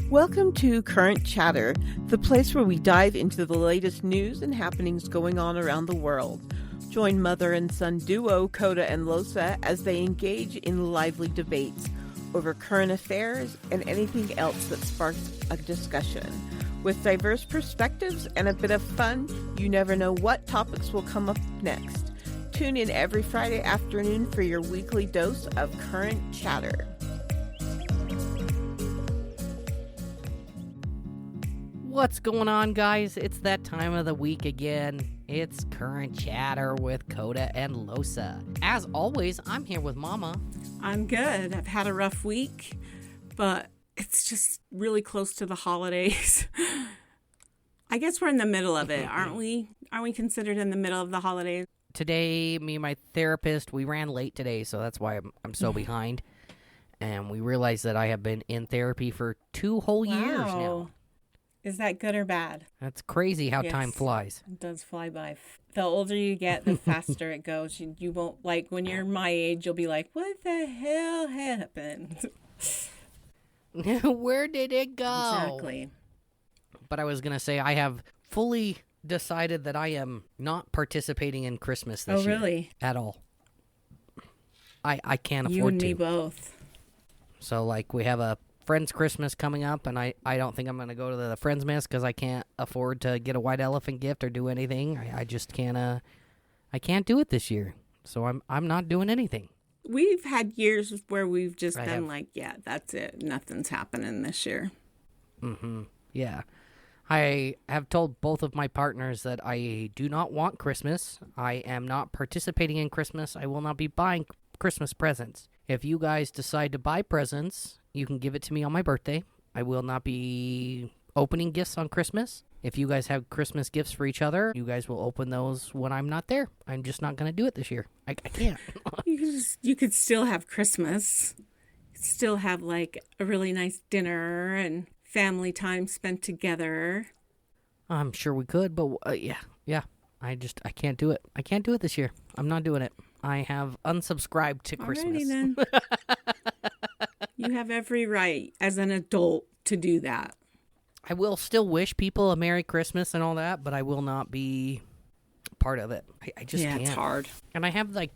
Welcome to Current Chatter, the place where we dive into the latest news and happenings going on around the world. Join mother and son duo Kota and Losa as they engage in lively debates over current affairs and anything else that sparks a discussion. With diverse perspectives and a bit of fun, you never know what topics will come up next. Tune in every Friday afternoon for your weekly dose of Current Chatter. What's going on, guys? It's that time of the week again. It's Current Chatter with Kota and Losa. As always, I'm here with Mama. I'm good. I've had a rough week, but it's just really close to the holidays. I guess we're in the middle of it, aren't we? Aren't we considered in the middle of the holidays? Today, me and my therapist, we ran late today, so that's why I'm so behind. And we realized that I have been in therapy for 2 whole years now. Is that good or bad? That's crazy how time flies. It does fly by. The older you get, the faster it goes. You won't, like, when you're my age, you'll be like, what the hell happened? Where did it go? Exactly. But I was going to say, I have fully decided that I am not participating in Christmas this year. Oh, really? At all. I can't afford to. You and me both. So, like, we have a Friends Christmas coming up, and I don't think I'm going to go to the Friends Miss because I can't afford to get a white elephant gift or do anything. I just can't, I can't do it this year. So I'm not doing anything. We've had years where we've just been like, yeah, that's it. Nothing's happening this year. Mm-hmm. Yeah. I have told both of my partners that I do not want Christmas. I am not participating in Christmas. I will not be buying Christmas presents. If you guys decide to buy presents, you can give it to me on my birthday. I will not be opening gifts on Christmas. If you guys have Christmas gifts for each other, you guys will open those when I'm not there. I'm just not going to do it this year. I can't. You could still have Christmas. Still have, like, a really nice dinner and family time spent together. I'm sure we could, but yeah. I can't do it. I can't do it this year. I'm not doing it. I have unsubscribed to Christmas. Alrighty then. You have every right as an adult to do that. I will still wish people a Merry Christmas and all that, but I will not be part of it. I just can't. It's hard. And I have, like,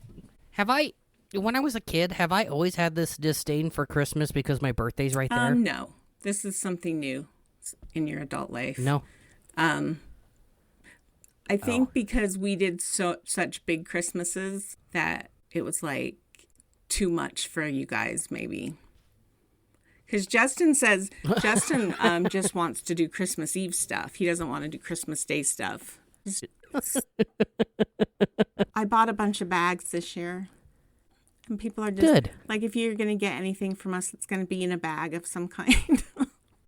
when I was a kid, have I always had this disdain for Christmas because my birthday's right there? No. This is something new in your adult life. No. I think because we did such big Christmases that it was, like, too much for you guys, maybe. Because Justin just wants to do Christmas Eve stuff. He doesn't want to do Christmas Day stuff. I bought a bunch of bags this year. And people are just good. Like, if you're going to get anything from us, it's going to be in a bag of some kind.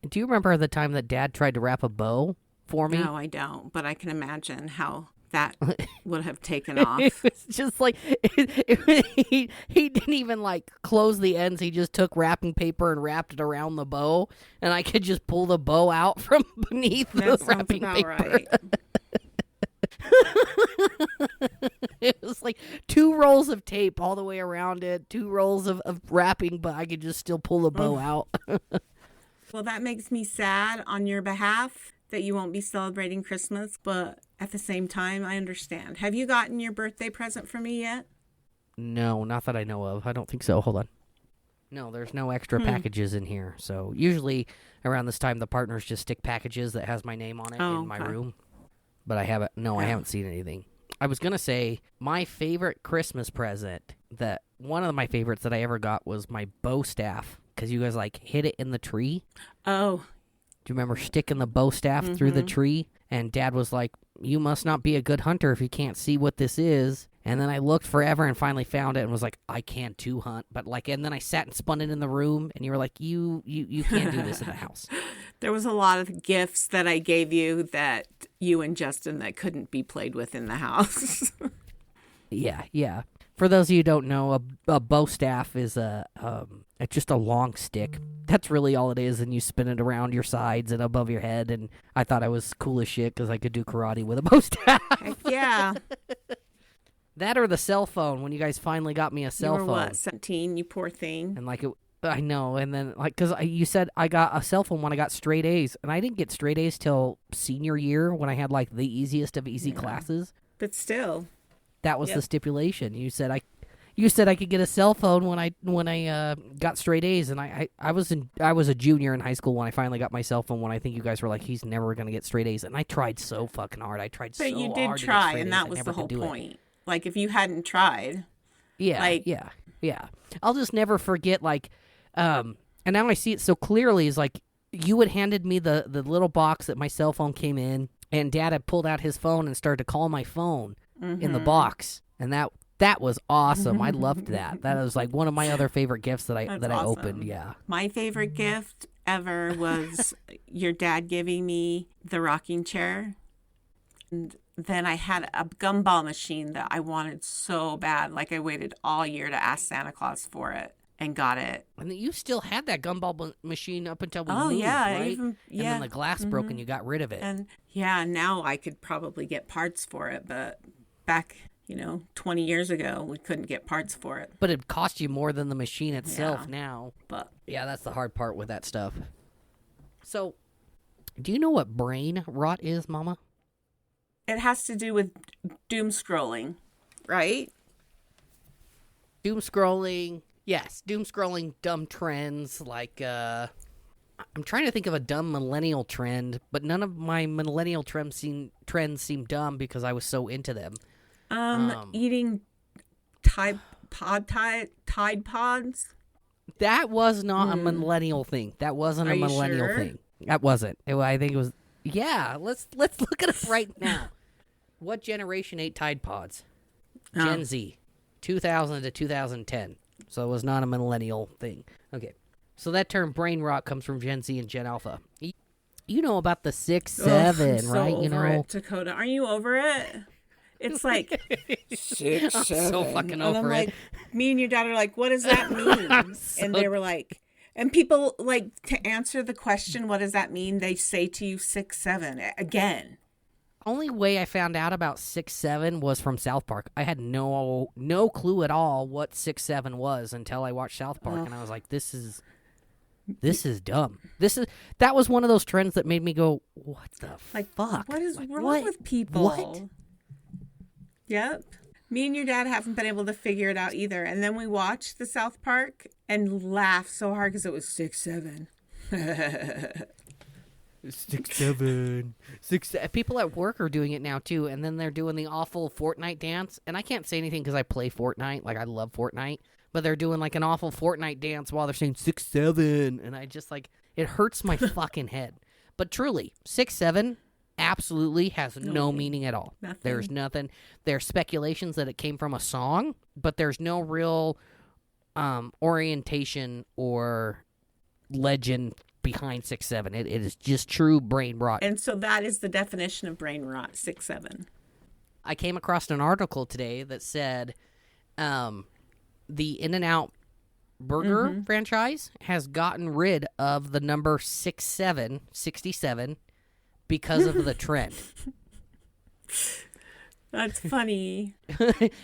Do you remember the time that Dad tried to wrap a bow for me? No, I don't. But I can imagine how that would have taken off. It's just like he didn't even, like, close the ends. He just took wrapping paper and wrapped it around the bow, and I could just pull the bow out from beneath the wrapping paper. Right. It was like 2 rolls of tape all the way around it, 2 rolls of wrapping, but I could just still pull the bow out. Well, that makes me sad on your behalf that you won't be celebrating Christmas, but at the same time, I understand. Have you gotten your birthday present for me yet? No, not that I know of. I don't think so. Hold on. No, there's no extra packages in here. So usually around this time, the partners just stick packages that has my name on it in my room. But I haven't. No, I haven't seen anything. I was gonna say my favorite Christmas present, that one of my favorites that I ever got was my bow staff, because you guys, like, hid it in the tree. Oh. Do you remember sticking the bow staff through the tree? And Dad was like, you must not be a good hunter if you can't see what this is. And then I looked forever and finally found it and was like, I can't too hunt. But, like, and then I sat and spun it in the room, and you were like, you can't do this in the house. There was a lot of gifts that I gave you that you and Justin that couldn't be played with in the house. Yeah. For those of you who don't know, a bow staff is it's just a long stick. That's really all it is, and you spin it around your sides and above your head, and I thought I was cool as shit because I could do karate with a bow staff. Heck yeah. That or the cell phone, when you guys finally got me a cell phone. You were what, 17, you poor thing? And, like, I know, and then because you said I got a cell phone when I got straight A's, and I didn't get straight A's till senior year when I had like the easiest of easy classes. But still, that was the stipulation. You said I could get a cell phone when I got straight A's, and I was a junior in high school when I finally got my cell phone. When I think you guys were like, he's never gonna get straight A's, and I tried so fucking hard. But you did try, and that was the whole point. Like if you hadn't tried, yeah. I'll just never forget and now I see it so clearly. Is like you had handed me the little box that my cell phone came in, and Dad had pulled out his phone and started to call my phone in the box, and that was awesome. I loved that. That was like one of my other favorite gifts that I awesome. opened. Yeah. My favorite gift ever was your dad giving me the rocking chair. And then I had a gumball machine that I wanted so bad. Like I waited all year to ask Santa Claus for it and got it. And you still had that gumball machine up until we moved, right? And then the glass broke and you got rid of it. And now I could probably get parts for it, but back 20 years ago, we couldn't get parts for it. But it cost you more than the machine itself now. But yeah, that's the hard part with that stuff. So, do you know what brain rot is, Mama? It has to do with doom scrolling, right? Doom scrolling, yes. Doom scrolling, dumb trends. Like, I'm trying to think of a dumb millennial trend, but none of my millennial trends seem dumb because I was so into them. Eating Tide Pods. That was not a millennial thing. That wasn't a millennial thing. That wasn't. I think it was. Yeah, let's look it up right now. What generation ate Tide Pods? Gen Z, 2000 to 2010. So it was not a millennial thing. Okay, so that term brain rot comes from Gen Z and Gen Alpha. You know about the 6-7, right? Over it, Dakota. Are you over it? It's like 6-7. I'm so fucking over I'm it. like, me and your dad are like, what does that mean? And they were like, and people like to answer the question, what does that mean? They say to you 6-7 again. Only way I found out about 6-7 was from South Park. I had no clue at all what 6-7 was until I watched South Park, and I was like, this is dumb. That was one of those trends that made me go, what the fuck? What is wrong with people? What? Yep. Me and your dad haven't been able to figure it out either. And then we watched the South Park and laughed so hard because it was 6-7. 6-7. People at work are doing it now too, and then they're doing the awful Fortnite dance. And I can't say anything because I play Fortnite. Like I love Fortnite, but they're doing like an awful Fortnite dance while they're saying 6-7, and I just like it hurts my fucking head. But truly, 6-7. Absolutely has no meaning at all. Nothing. There's nothing. There's speculations that it came from a song, but there's no real orientation or legend behind 6-7. It is just true brain rot. And so that is the definition of brain rot, 6-7. I came across an article today that said the In-N-Out Burger franchise has gotten rid of the number 67 because of the trend. That's funny.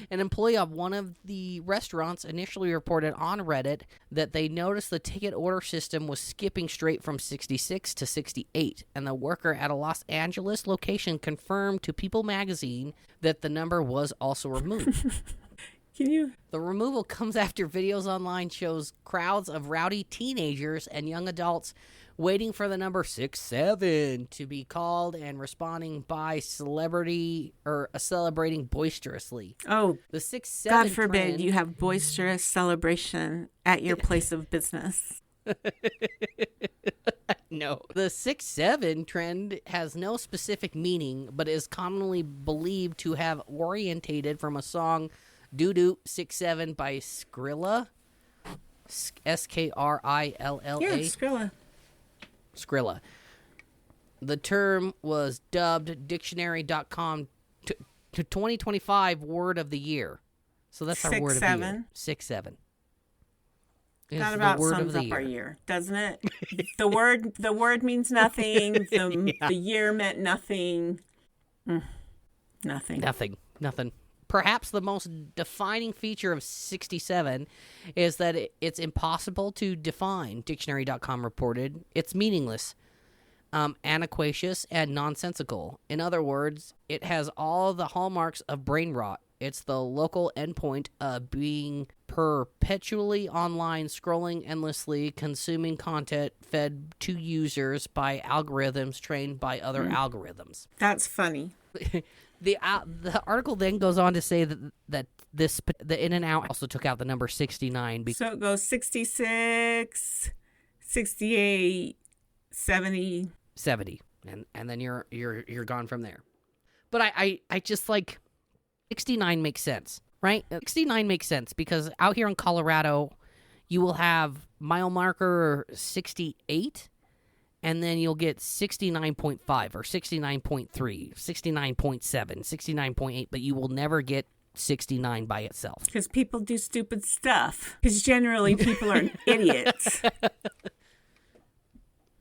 An employee of one of the restaurants initially reported on Reddit that they noticed the ticket order system was skipping straight from 66 to 68, and the worker at a Los Angeles location confirmed to People magazine that the number was also removed. The removal comes after videos online shows crowds of rowdy teenagers and young adults waiting for the number 6-7 to be called and responding by celebrating boisterously. Oh, the 6-7 God forbid trend, you have boisterous celebration at your place of business. No. The 6-7 trend has no specific meaning, but is commonly believed to have orientated from a song Doo Doo 6-7 by Skrilla. Skrilla. Yeah, Skrilla. Skrilla. The term was dubbed dictionary.com to 2025 word of the year. So that's our word of the year. 6-7. That about sums up our year, doesn't it? The word means nothing. The year meant nothing. Nothing. Nothing. perhaps the most defining feature of 67 is that it's impossible to define, Dictionary.com reported. It's meaningless, antiquacious, and nonsensical. In other words, it has all the hallmarks of brain rot. It's the local endpoint of being perpetually online, scrolling endlessly, consuming content fed to users by algorithms trained by other algorithms. That's funny. The article then goes on to say that the In and Out also took out the number 69. So it goes 66, 68, 70. 70, and then you're gone from there. But I just like 69 makes sense, right? 69 makes sense because out here in Colorado, you will have mile marker 68, and then you'll get 69.5 or 69.3, 69.7, 69.8, but you will never get 69 by itself. Because people do stupid stuff. Because generally people are idiots.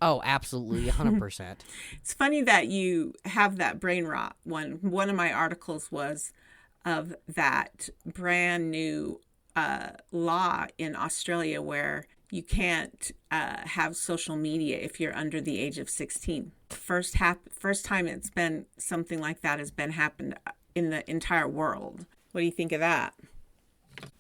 Oh, absolutely, 100%. It's funny that you have that brain rot one. One of my articles was of that brand new law in Australia where you can't have social media if you're under the age of 16. First time it's been something like that has been happened in the entire world. What do you think of that?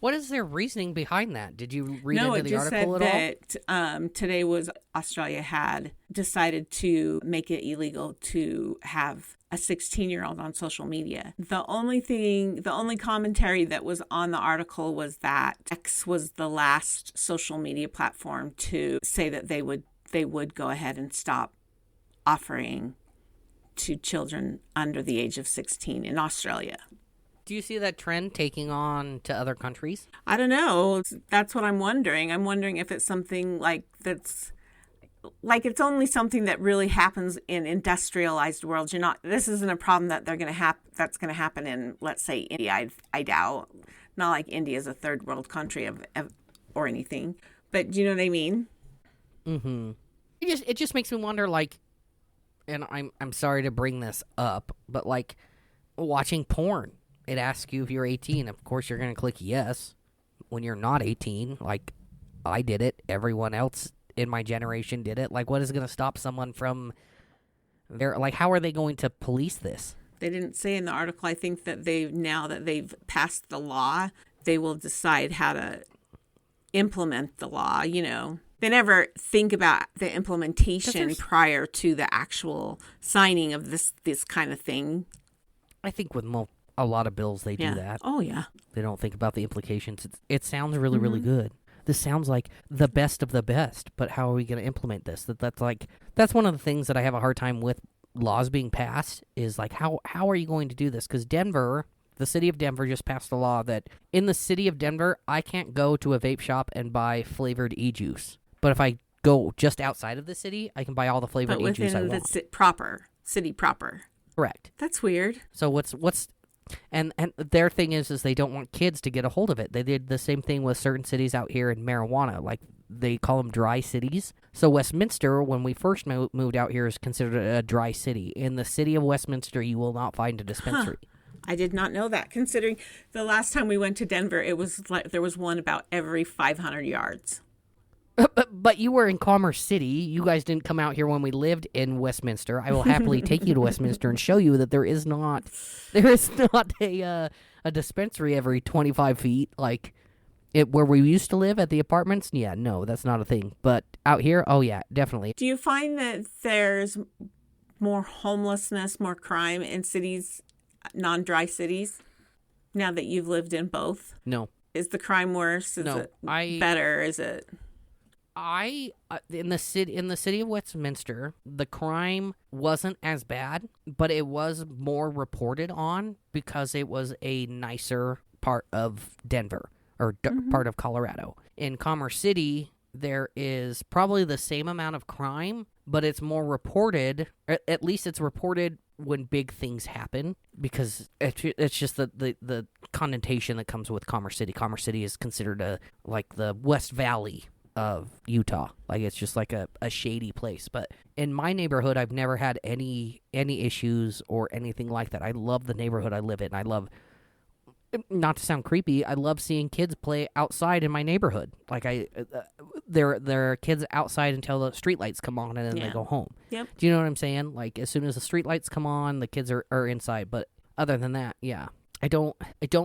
What is their reasoning behind that? Did you read into the article at all? No, it just said that today was Australia had decided to make it illegal to have a 16-year-old on social media. The only commentary that was on the article was that X was the last social media platform to say that they would go ahead and stop offering to children under the age of 16 in Australia. Do you see that trend taking on to other countries? I don't know. That's what I'm wondering. I'm wondering if it's something like that's like it's only something that really happens in industrialized worlds. This isn't a problem that that's going to happen in, let's say, India. I doubt. Not like India is a third world country or anything. But do you know what I mean? Mm-hmm. It just makes me wonder, like, and I'm sorry to bring this up, but like watching porn. It asks you if you're 18. Of course, you're going to click yes when you're not 18. Like, I did it. Everyone else in my generation did it. Like, what is going to stop someone from there? Like, how are they going to police this? They didn't say in the article. I think that now that they've passed the law, they will decide how to implement the law, They never think about the implementation prior to the actual signing of this kind of thing. I think with a lot of bills, they do that. Oh, yeah. They don't think about the implications. It sounds really, really good. This sounds like the best of the best, but how are we going to implement this? That's one of the things that I have a hard time with laws being passed is like, how are you going to do this? Because Denver, the city of Denver just passed a law that in the city of Denver, I can't go to a vape shop and buy flavored e-juice. But if I go just outside of the city, I can buy all the flavored e-juice I want. But within the city proper. Correct. That's weird. So what's and their thing is they don't want kids to get a hold of it. They did the same thing with certain cities out here in marijuana. Like, they call them dry cities. So Westminster, when we first moved out here, is considered a dry city. In the city of Westminster, you will not find a dispensary. I did not know that. Considering the last time we went to Denver, it was like there was one about every 500 yards. But you were in Commerce City. You guys didn't come out here when we lived in Westminster. I will happily take you to Westminster and show you that there is not a dispensary every 25 feet like it where we used to live at the apartments. Yeah, no, that's not a thing. But out here, oh yeah, definitely. Do you find that there's more homelessness, more crime in cities, non-dry cities, now that you've lived in both? No. Is the crime worse? Is it better? Is it? In the city of Westminster, the crime wasn't as bad, but it was more reported on because it was a nicer part of Denver or part of Colorado. In Commerce City, there is probably the same amount of crime, but it's more reported. At least it's reported when big things happen because it's just the connotation that comes with Commerce City. Commerce City is considered like the West Valley of Utah. Like, it's just like a shady place. But in my neighborhood, I've never had any issues or anything like that. I love the neighborhood I live in. I love not to sound creepy, I love seeing kids play outside in my neighborhood. Like there are kids outside until the streetlights come on and then they go home. Yep. Do you know what I'm saying? Like as soon as the streetlights come on, the kids are inside. But other than that, yeah, I don't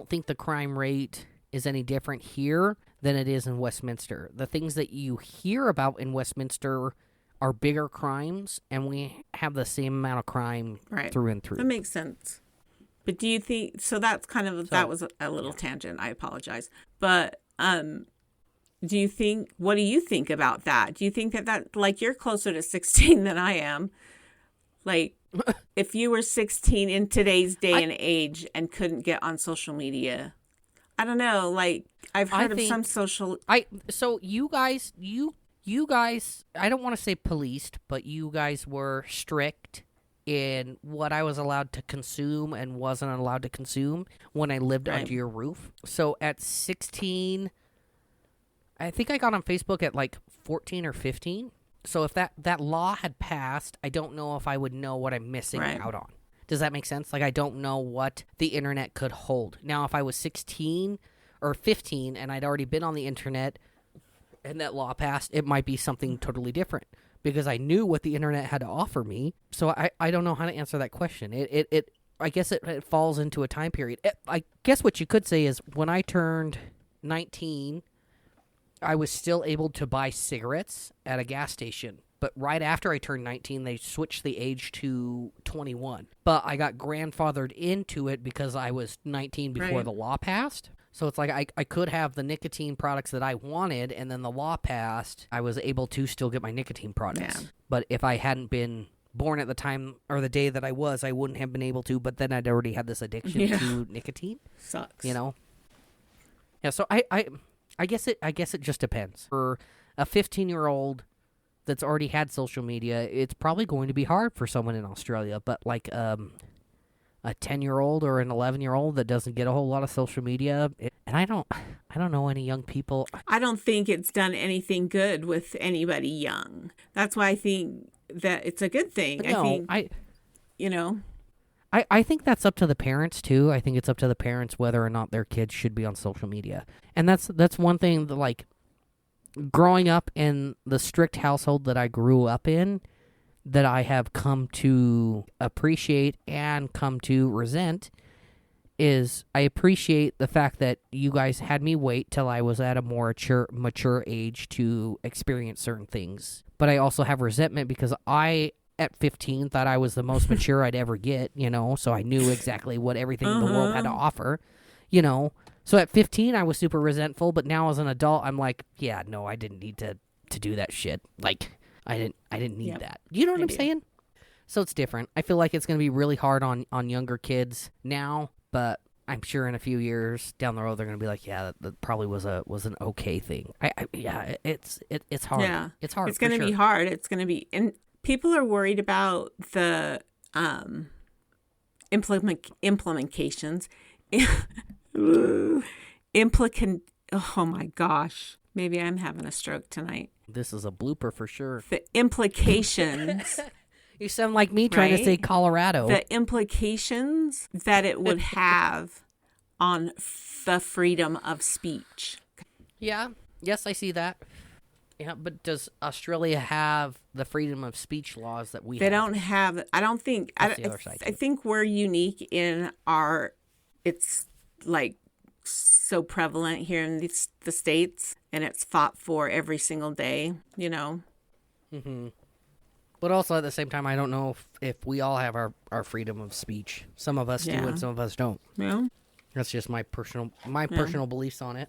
think the crime rate is any different here than it is in Westminster. The things that you hear about in Westminster are bigger crimes, and we have the same amount of crime through and through. That makes sense. But do you think, so that's kind of, that was a little tangent. I apologize. But what do you think about that? Do you think that like, you're closer to 16 than I am? Like, if you were 16 in today's day and age and couldn't get on social media, I don't know. Like, I've heard of some social. So you guys, I don't want to say policed, but you guys were strict in what I was allowed to consume and wasn't allowed to consume when I lived under your roof. So at 16, I think I got on Facebook at like 14 or 15. So if that law had passed, I don't know if I would know what I'm missing out on. Does that make sense? Like, I don't know what the internet could hold. Now, if I was 16 or 15 and I'd already been on the internet and that law passed, it might be something totally different because I knew what the internet had to offer me. So I don't know how to answer that question. I guess it falls into a time period. I guess what you could say is when I turned 19, I was still able to buy cigarettes at a gas station. But right after I turned 19, they switched the age to 21. But I got grandfathered into it because I was 19 before the law passed. So it's like I could have the nicotine products that I wanted, and then the law passed. I was able to still get my nicotine products. Yeah. But if I hadn't been born at the time or the day that I wouldn't have been able to. But then I'd already had this addiction to nicotine. Sucks. You know? Yeah, so I guess it just depends. For a 15-year-old that's already had social media, it's probably going to be hard for someone in Australia. But like a 10-year-old or an 11-year-old that doesn't get a whole lot of social media, and I don't know any young people. I don't think it's done anything good with anybody young. That's why I think that it's a good thing. No, I think that's up to the parents too. I think it's up to the parents whether or not their kids should be on social media. And that's one thing that, like, growing up in the strict household that I grew up in, that I have come to appreciate and come to resent, is I appreciate the fact that you guys had me wait till I was at a more mature age to experience certain things. But I also have resentment because I, at 15, thought I was the most mature I'd ever get, so I knew exactly what everything in the world had to offer, So at 15, I was super resentful, but now as an adult, I'm like, yeah, no, I didn't need to do that shit. Like, I didn't need that. You know what I'm saying? So it's different. I feel like it's going to be really hard on younger kids now, but I'm sure in a few years down the road they're going to be like, yeah, that probably was an okay thing. It's hard. Yeah. It's hard. It's going to be hard. It's going to be, and people are worried about the implications. Oh my gosh. Maybe I'm having a stroke tonight. This is a blooper for sure. The implications. You sound like me trying to say Colorado. The implications that it would have on the freedom of speech. Yeah. Yes, I see that. Yeah, but does Australia have the freedom of speech laws that we have? They don't have. I don't think. I think we're unique in it's like so prevalent here in the States, and it's fought for every single day, Mm-hmm. But also at the same time, I don't know if we all have our freedom of speech. Some of us do and some of us don't. Yeah. That's just my personal beliefs on it.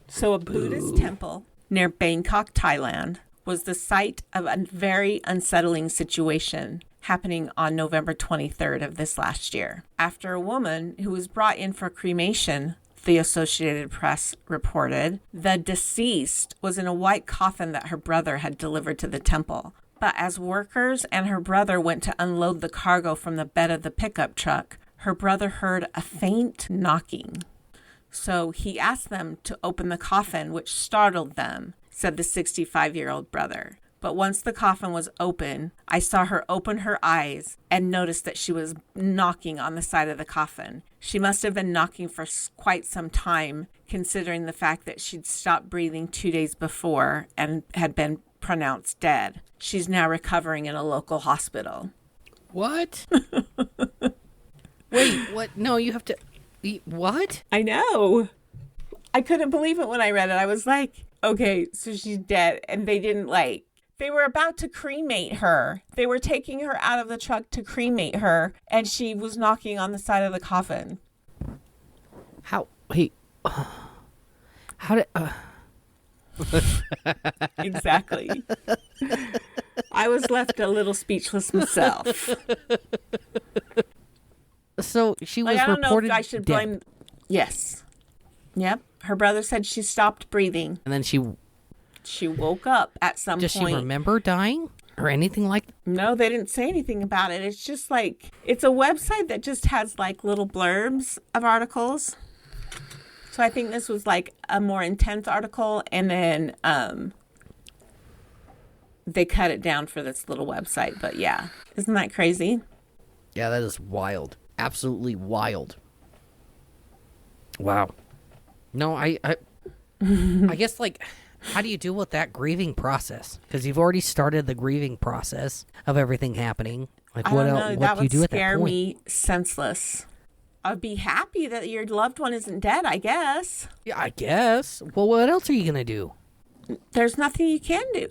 So a Buddhist temple near Bangkok, Thailand, was the site of a very unsettling situation happening on November 23rd of this last year. After a woman who was brought in for cremation, the Associated Press reported, the deceased was in a white coffin that her brother had delivered to the temple. But as workers and her brother went to unload the cargo from the bed of the pickup truck, her brother heard a faint knocking. So he asked them to open the coffin, which startled them, said the 65-year-old brother. But once the coffin was open, I saw her open her eyes and noticed that she was knocking on the side of the coffin. She must have been knocking for quite some time, considering the fact that she'd stopped breathing 2 days before and had been pronounced dead. She's now recovering in a local hospital. What? Wait, what? No, you have to... What? I know. I couldn't believe it when I read it. I was like, okay, so she's dead. And they didn't they were about to cremate her. They were taking her out of the truck to cremate her. And she was knocking on the side of the coffin. How? Wait. How did... Exactly. I was left a little speechless myself. So she was I don't know reported if I should dead. blame... Yes. Yep. Her brother said she stopped breathing. And then She woke up at some Does point. she remember dying? Or anything like that? No, they didn't say anything about it. It's just it's a website that just has little blurbs of articles. So I think this was a more intense article, and then they cut it down for this little website. But yeah, isn't that crazy? Yeah, that is wild. Absolutely wild. Wow. No, I guess how do you deal with that grieving process? Because you've already started the grieving process of everything happening. I don't know. What That do you would do at that scare point? me senseless. I'd be happy that your loved one isn't dead, I guess. Yeah, I guess. Well, what else are you gonna do? There's nothing you can do.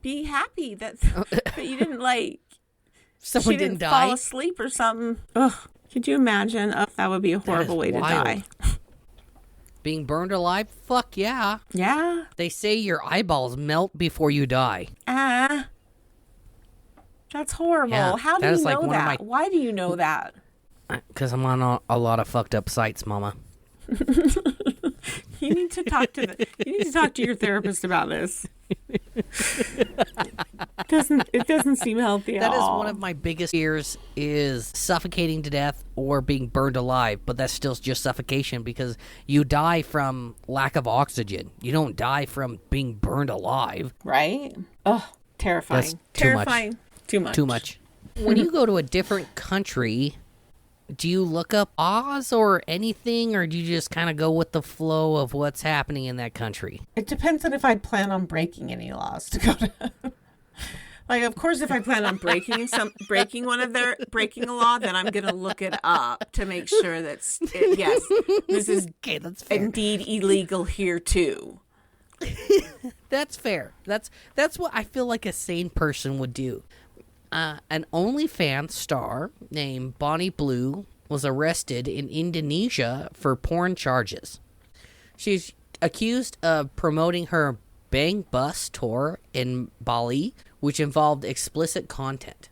Be happy that that you didn't Someone she didn't fall die. asleep or something. Ugh. Could you imagine? Oh, that would be a horrible way to wild. die. Being burned alive? Fuck yeah. Yeah. They say your eyeballs melt before you die. That's horrible. Yeah, How do that you is know one of that? my- Why do you know that? Because I'm on a lot of fucked up sites, Mama. You need to talk to your therapist about this. It doesn't seem healthy at all. That is one of my biggest fears, is suffocating to death or being burned alive. But that's still just suffocation, because you die from lack of oxygen. You don't die from being burned alive. Right? Oh, terrifying. That's Terrifying. Too much. Too much. When you go to a different country, do you look up laws or anything, or do you just kind of go with the flow of what's happening in that country? It depends on if I plan on breaking any laws to go to. Of course, if I plan on breaking a law, then I'm gonna look it up to make sure yes, this is Okay, that's fair. indeed illegal here too. That's fair. That's what I feel like a sane person would do. An OnlyFans star named Bonnie Blue was arrested in Indonesia for porn charges. She's accused of promoting her Bang Bus tour in Bali, which involved explicit content.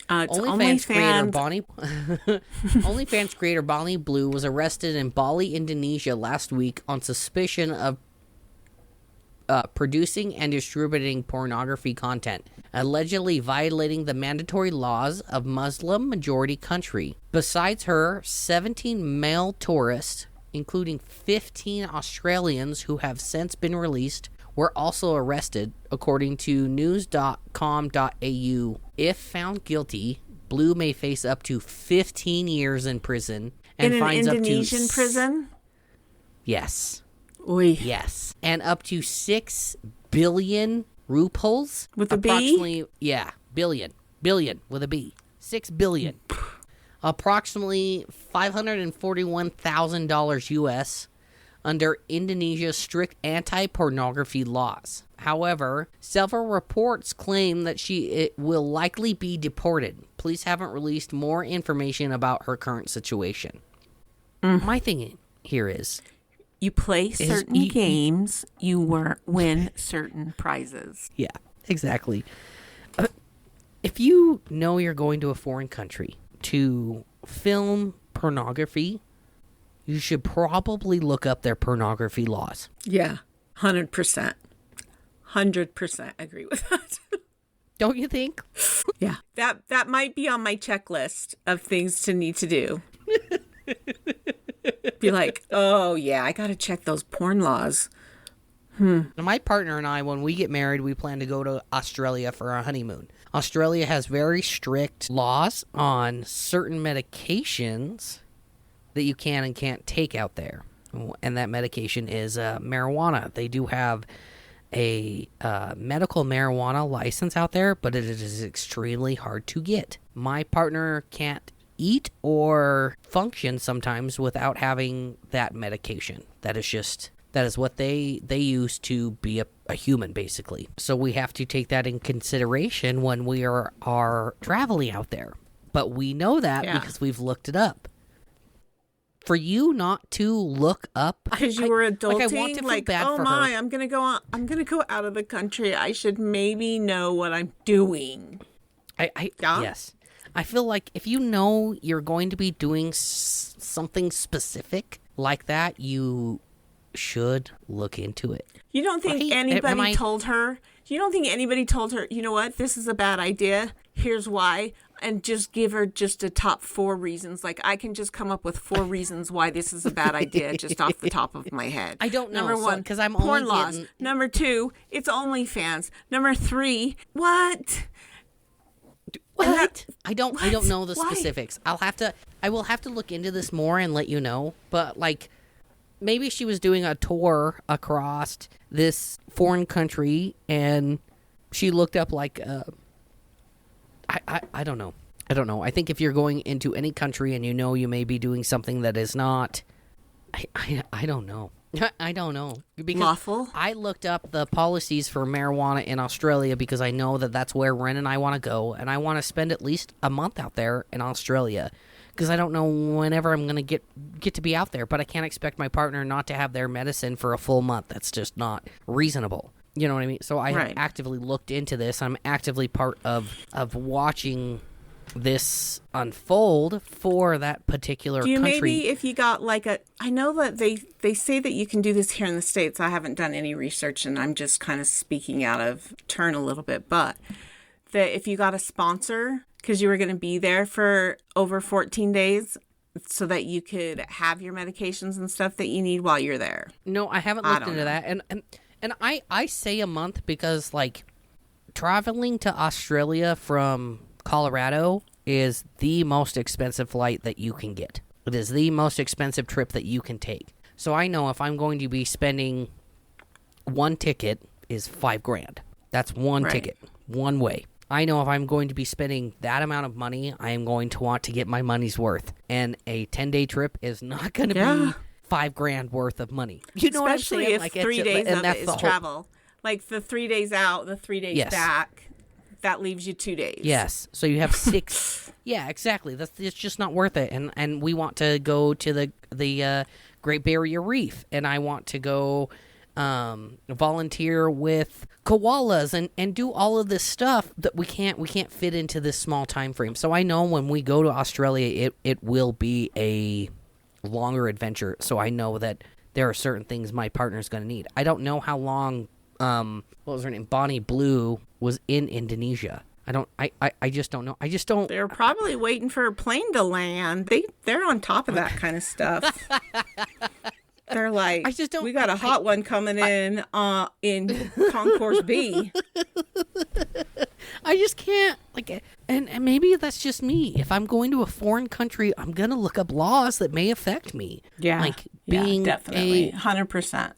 OnlyFans creator Bonnie OnlyFans creator Bonnie Blue was arrested in Bali, Indonesia last week on suspicion of producing and distributing pornography content, allegedly violating the mandatory laws of Muslim-majority country. Besides her, 17 male tourists, including 15 Australians who have since been released, were also arrested, according to news.com.au. If found guilty, Blue may face up to 15 years in prison and in an fines Indonesian up to prison. Yes. Oy. Yes. And up to 6 billion rupees. With a B? Approximately, yeah, billion. Billion with a B. 6 billion. Approximately $541,000 US under Indonesia's strict anti-pornography laws. However, several reports claim that it will likely be deported. Police haven't released more information about her current situation. My thing here is, You play certain games, you win certain prizes. yeah, exactly. If you know you're going to a foreign country to film pornography, you should probably look up their pornography laws. Yeah, 100%. 100% agree with that. Don't you think? Yeah, that might be on my checklist of things to need to do. Be like, oh yeah, I gotta check those porn laws. My partner and I, when we get married, we plan to go to Australia for our honeymoon. Australia has very strict laws on certain medications that you can and can't take out there. And that medication is marijuana. They do have a medical marijuana license out there, but it is extremely hard to get. My partner can't eat or function sometimes without having that medication. That is what they use to be a human, basically. So we have to take that in consideration when we are traveling out there. But we know that because we've looked it up. For you not to look up because you were adulting, I want to feel bad oh for my, her. I'm gonna go out of the country. I should maybe know what I'm doing. Yes. I feel like if you know you're going to be doing something specific like that, you should look into it. You don't think anybody told her? You don't think anybody told her, you know what, this is a bad idea. Here's why. And just give her just a top 4 reasons. Like, I can just come up with 4 reasons why this is a bad idea just off the top of my head. I don't know. Number 1, because I'm porn only laws. getting... Number 2, it's OnlyFans. Number 3, what? I don't know the specifics. I will have to look into this more and let you know. But like, maybe she was doing a tour across this foreign country and she looked up like I don't know. I don't know. I think if you're going into any country and you know you may be doing something that is not, I don't know. I don't know. Because lawful? I looked up the policies for marijuana in Australia because I know that that's where Ren and I want to go, and I want to spend at least a month out there in Australia because I don't know whenever I'm going to get to be out there, but I can't expect my partner not to have their medicine for a full month. That's just not reasonable. You know what I mean? So I have actively looked into this. I'm actively part of watching this unfold for that particular country. Maybe if you got like I know that they say that you can do this here in the States. I haven't done any research and I'm just kind of speaking out of turn a little bit, but that if you got a sponsor because you were going to be there for over 14 days so that you could have your medications and stuff that you need while you're there. No, I haven't looked into that. And I say a month because like traveling to Australia from Colorado is the most expensive flight that you can get. It is the most expensive trip that you can take. So I know if I'm going to be spending one ticket is $5,000. That's one ticket, one way. I know if I'm going to be spending that amount of money, I am going to want to get my money's worth. And a 10-day trip is not going to be $5,000 worth of money. You know especially what I'm saying? If 3 days of it is travel. Like the 3 days out, the 3 days back. That leaves you 2 days. Yes. So you have 6. Yeah, exactly. It's just not worth it. And we want to go to the Great Barrier Reef, and I want to go volunteer with koalas and do all of this stuff that we can't fit into this small time frame. So I know when we go to Australia, it will be a longer adventure. So I know that there are certain things my partner's going to need. I don't know how long. What was her name? Bonnie Blue was in Indonesia. I just don't know. I just don't. They're probably waiting for a plane to land. They're on top of that kind of stuff. They're like, I just don't. We got a hot one coming in Concourse B. I just can't and maybe that's just me. If I'm going to a foreign country, I'm gonna look up laws that may affect me. Yeah, like being definitely 100%.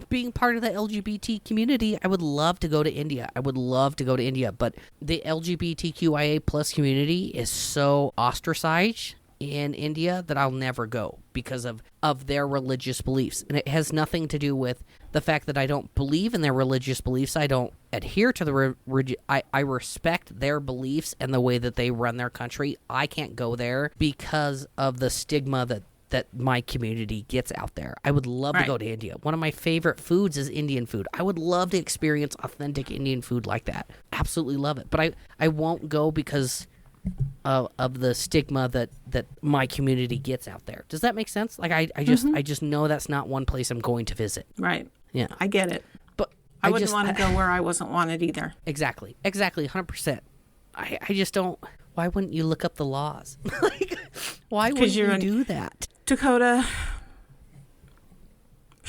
Being part of the LGBT community, I would love to go to India. But the LGBTQIA plus community is so ostracized in India that I'll never go because of their religious beliefs. And it has nothing to do with the fact that I don't believe in their religious beliefs. I don't adhere to the I respect their beliefs and the way that they run their country. I can't go there because of the stigma that my community gets out there. I would love to go to India. One of my favorite foods is Indian food. I would love to experience authentic Indian food like that. Absolutely love it. But I won't go because of the stigma that my community gets out there. Does that make sense? Like I just know that's not one place I'm going to visit. Right. Yeah. I get it. But I wouldn't want to go where I wasn't wanted either. Exactly. 100%. I just don't. Why wouldn't you look up the laws? Why wouldn't you do that? Dakota,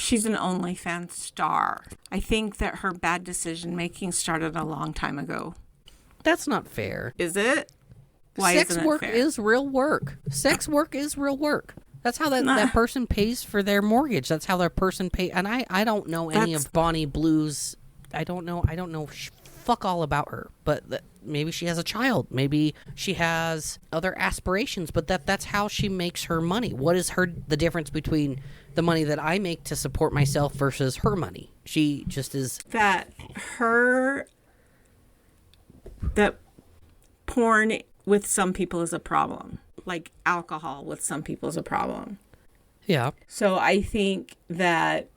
She's an OnlyFans star. I think that her bad decision making started a long time ago. That's not fair. Is it? Why Sex isn't it work fair? is real work. Sex work is real work. That's how that person pays for their mortgage. That's how that person pay. And I don't know any of Bonnie Blue's. I don't know fuck all about her. But maybe she has a child. Maybe she has other aspirations. But that's how she makes her money. What is the difference between the money that I make to support myself versus her money? She just is that porn with some people is a problem. Like alcohol with some people is a problem. Yeah. So I think that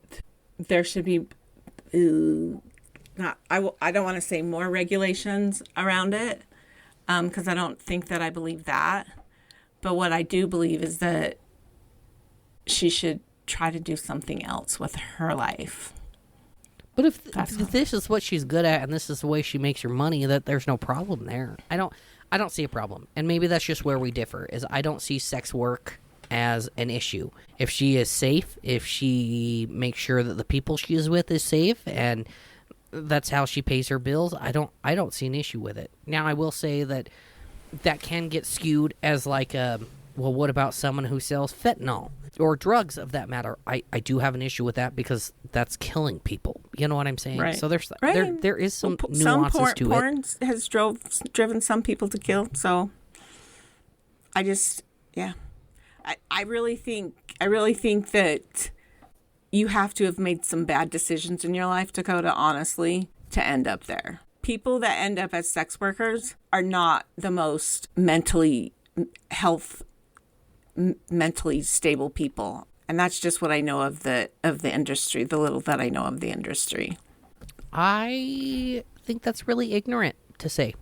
there should be I don't want to say more regulations around it because I don't think that I believe that. But what I do believe is that she should try to do something else with her life. But if this is what she's good at and this is the way she makes her money, that there's no problem there. I don't see a problem. And maybe that's just where we differ, is I don't see sex work as an issue. If she is safe, if she makes sure that the people she is with is safe, and that's how she pays her bills, I don't see an issue with it. Now, I will say that can get skewed as like well, what about someone who sells fentanyl or drugs of that matter? I do have an issue with that because that's killing people. You know what I'm saying? Right. So there is some nuances to it. Porn has driven some people to kill. So I really think that you have to have made some bad decisions in your life, Dakota, honestly, to end up there. People that end up as sex workers are not the most mentally stable people. And that's just what I know of the industry, the little that I know of the industry. I think that's really ignorant to say.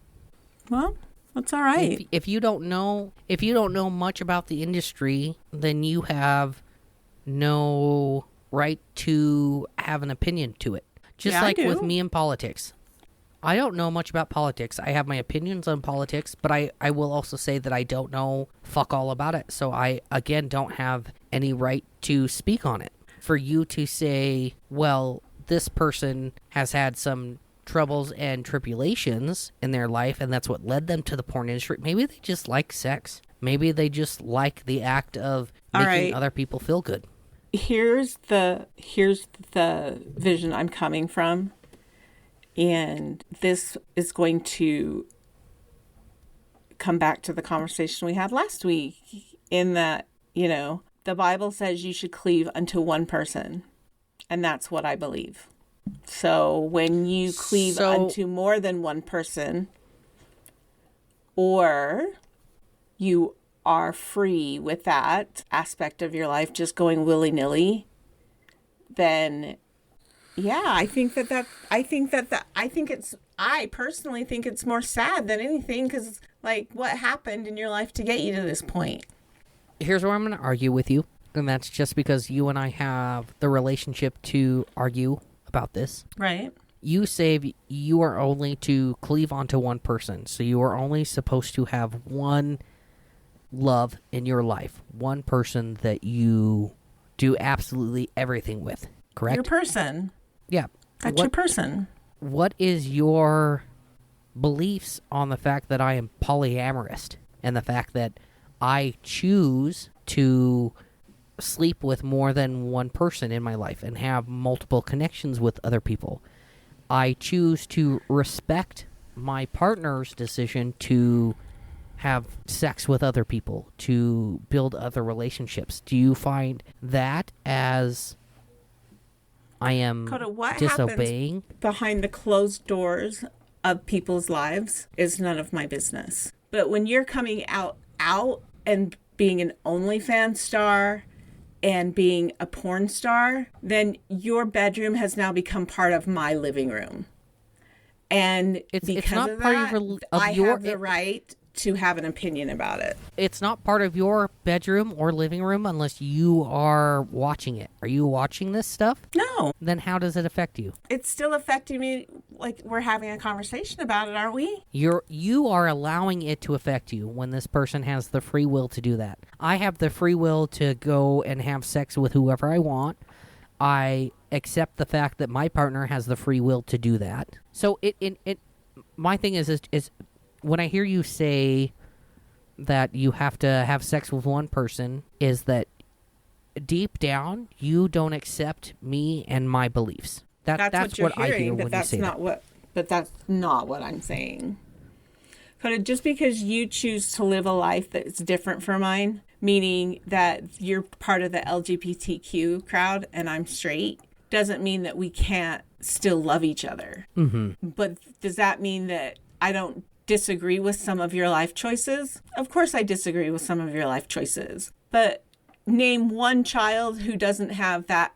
Well, that's all right. If you don't know much about the industry, then you have no right to have an opinion to it. Just like with me in politics. I don't know much about politics. I have my opinions on politics, but I will also say that I don't know fuck all about it. So I, again, don't have any right to speak on it. For you to say, well, this person has had some troubles and tribulations in their life, and that's what led them to the porn industry. Maybe they just like sex. Maybe they just like the act of making other people feel good. Here's the vision I'm coming from. And this is going to come back to the conversation we had last week, in that, the Bible says you should cleave unto one person. And that's what I believe. So when you cleave unto more than one person, or you are free with that aspect of your life just going willy-nilly, then I personally think it's more sad than anything, because like, what happened in your life to get you to this point? Here's where I'm going to argue with you, and that's just because you and I have the relationship to argue about this. Right. You say you are only to cleave onto one person, so you are only supposed to have one love in your life, one person that you do absolutely everything with, correct? Your person. Yeah. That's your person. What is your beliefs on the fact that I am polyamorous and the fact that I choose to sleep with more than one person in my life and have multiple connections with other people? I choose to respect my partner's decision to have sex with other people, to build other relationships. Do you find that as I am Kota, what disobeying? Behind the closed doors of people's lives is none of my business. But when you're coming out and being an OnlyFans star and being a porn star, then your bedroom has now become part of my living room. And because not of part that, I have the right to have an opinion about it. It's not part of your bedroom or living room unless you are watching it. Are you watching this stuff? No. Then how does it affect you? It's still affecting me, like we're having a conversation about it, aren't we? You are allowing it to affect you when this person has the free will to do that. I have the free will to go and have sex with whoever I want. I accept the fact that my partner has the free will to do that. So my thing is when I hear you say that you have to have sex with one person, is that deep down you don't accept me and my beliefs. That's what I hear when you say that. But that's not what I'm saying. Kota, just because you choose to live a life that's different from mine, meaning that you're part of the LGBTQ crowd and I'm straight, doesn't mean that we can't still love each other. Mm-hmm. But does that mean that I don't disagree with some of your life choices? Of course I disagree with some of your life choices. But name one child who doesn't have that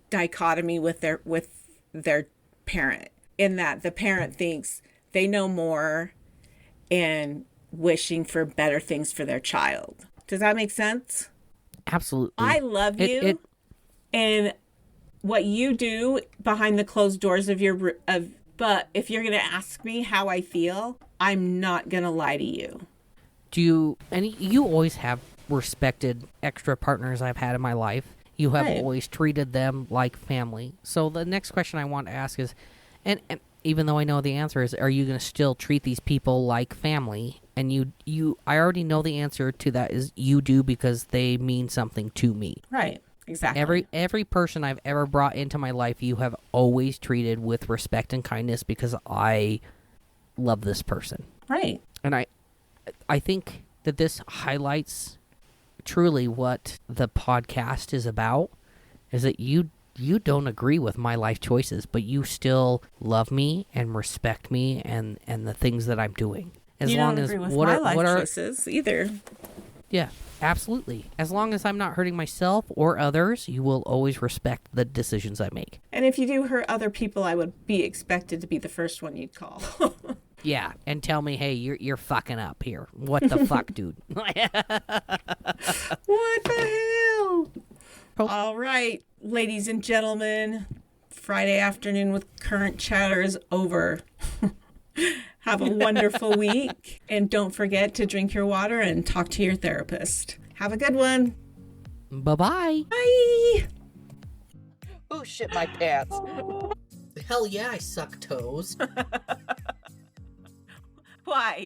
dichotomy with their parent, in that the parent thinks they know more and wishing for better things for their child. Does that make sense? Absolutely. I love you, and what you do behind the closed doors but if you're going to ask me how I feel, I'm not going to lie to you. You always have respected extra partners I've had in my life. You have always treated them like family. So the next question I want to ask is, and even though I know the answer is, are you going to still treat these people like family? And I already know the answer to that is you do, because they mean something to me. Right. Exactly. Every person I've ever brought into my life, you have always treated with respect and kindness, because I love this person. Right. And I think that this highlights truly what the podcast is about, is that you don't agree with my life choices, but you still love me and respect me and the things that I'm doing. You don't agree with my life choices either. Yeah, absolutely. As long as I'm not hurting myself or others, you will always respect the decisions I make. And if you do hurt other people, I would be expected to be the first one you'd call. Yeah, and tell me, hey, you're fucking up here. What the fuck, dude? What the hell? Oh. All right, ladies and gentlemen, Friday afternoon with current chatter is over. Have a wonderful week, and don't forget to drink your water and talk to your therapist. Have a good one. Bye-bye. Bye. Oh, shit, my pants. Hell yeah, I suck toes. Why?